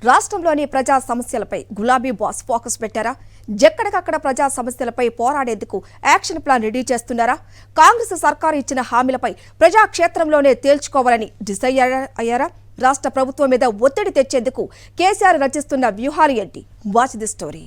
రాష్ట్రంలోని ప్రజా సమస్యలపై గులాబీ బాస్ ఫోకస్ పెట్టారా? ఎక్కడికక్కడ ప్రజా సమస్యలపై పోరాడేందుకు యాక్షన్ ప్లాన్ రెడీ చేస్తున్నారా? కాంగ్రెస్ సర్కారు ఇచ్చిన హామీలపై ప్రజాక్షేత్రంలోనే తేల్చుకోవాలని డిసైడ్ అయ్యారా? రాష్ట్ర ప్రభుత్వం మీద ఒత్తిడి తెచ్చేందుకు కేసీఆర్ రచిస్తున్న వ్యూహాలు ఏంటి? Watch the story.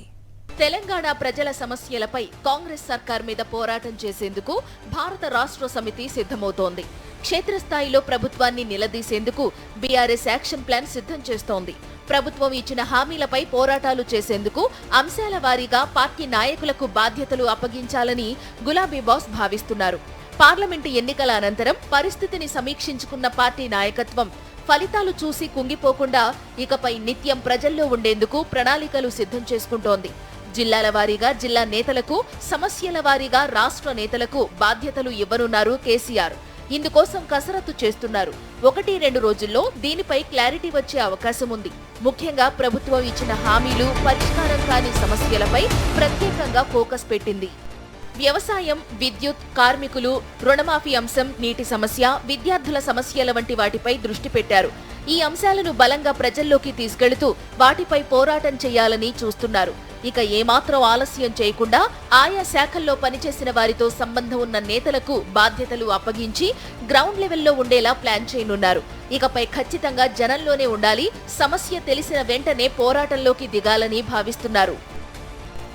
తెలంగాణ ప్రజల సమస్యలపై కాంగ్రెస్ సర్కార్ మీద పోరాటం చేసేందుకు భారత రాష్ట్ర సమితి సిద్ధమవుతోంది. క్షేత్రస్థాయిలో ప్రభుత్వాన్ని నిలదీసేందుకు బీఆర్ఎస్ యాక్షన్ ప్లాన్ సిద్ధం చేస్తోంది. ప్రభుత్వం ఇచ్చిన హామీలపై పోరాటాలు చేసేందుకు అంశాల వారీగా పార్టీ నాయకులకు బాధ్యతలు అప్పగించాలని గులాబీ బాస్ భావిస్తున్నారు. పార్లమెంటు ఎన్నికల అనంతరం పరిస్థితిని సమీక్షించుకున్న పార్టీ నాయకత్వం ఫలితాలు చూసి కుంగిపోకుండా ఇకపై నిత్యం ప్రజల్లో ఉండేందుకు ప్రణాళికలు సిద్ధం చేసుకుంటోంది. జిల్లాల వారీగా జిల్లా నేతలకు, సమస్యల వారీగా రాష్ట్ర నేతలకు బాధ్యతలు ఇవ్వనున్నారు కేసీఆర్. ఇందుకోసం కసరత్తు చేస్తున్నారు. 1-2 రోజుల్లో దీనిపై క్లారిటీ వచ్చే అవకాశం ఉంది. ముఖ్యంగా ప్రభుత్వం ఇచ్చిన హామీలు, పరిష్కారం కాని సమస్యలపై ప్రత్యేకంగా ఫోకస్ పెట్టింది. వ్యవసాయం, విద్యుత్, కార్మికులు, రుణమాఫీ అంశం, నీటి సమస్య, విద్యార్థుల సమస్యల వంటి వాటిపై దృష్టి పెట్టారు. ఈ అంశాలను బలంగా ప్రజల్లోకి తీసుకెళుతూ వాటిపై పోరాటం చేయాలని చూస్తున్నారు. ఇక ఏమాత్రం ఆలస్యం చేయకుండా ఆయా శాఖల్లో పనిచేసిన వారితో సంబంధం ఉన్న నేతలకు బాధ్యతలు అప్పగించి గ్రౌండ్ లెవెల్లో ఉండేలా ప్లాన్ చేయనున్నారు. ఇకపై ఖచ్చితంగా జనంలోనే ఉండాలి, సమస్య తెలిసిన వెంటనే పోరాటంలోకి దిగాలని భావిస్తున్నారు.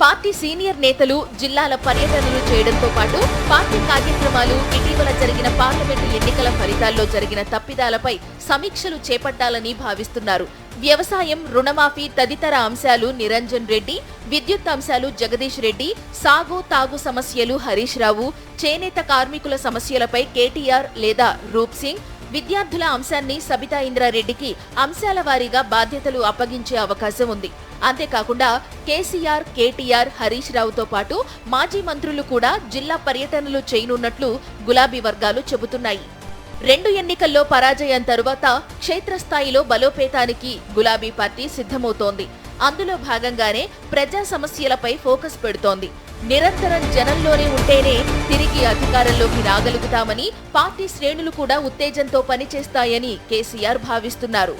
పార్టీ సీనియర్ నేతలు జిల్లాల పర్యటనలు చేయడంతో పాటు పార్టీ కార్యక్రమాలు, ఇటీవల జరిగిన పార్లమెంటు ఎన్నికల ఫలితాల్లో జరిగిన తప్పిదాలపై సమీక్షలు చేపట్టాలని భావిస్తున్నారు. వ్యవసాయం, రుణమాఫీ తదితర అంశాలు నిరంజన్ రెడ్డి, విద్యుత్ అంశాలు జగదీష్ రెడ్డి, సాగు తాగు సమస్యలు హరీష్ రావు, చేనేత కార్మికుల సమస్యలపై కేటీఆర్ లేదా రూప్ సింగ్, విద్యార్థుల అంశాన్ని సబితా ఇంద్రారెడ్డికి అంశాల వారీగా బాధ్యతలు అప్పగించే అవకాశం ఉంది. అంతేకాకుండా కేసీఆర్, కేటీఆర్, హరీష్ రావుతో పాటు మాజీ మంత్రులు కూడా జిల్లా పర్యటనలు చేయనున్నట్లు గులాబీ వర్గాలు చెబుతున్నాయి. 2 ఎన్నికల్లో పరాజయం తరువాత క్షేత్రస్థాయిలో బలోపేతానికి గులాబీ పార్టీ సిద్ధమవుతోంది. అందులో భాగంగానే ప్రజా సమస్యలపై ఫోకస్ పెడుతోంది. నిరంతరం జనంలోనే ఉంటేనే తిరిగి అధికారంలోకి రాగలుగుతామని పార్టీ శ్రేణులు కూడా ఉత్తేజంతో పనిచేస్తాయని కేసీఆర్ భావిస్తున్నారు.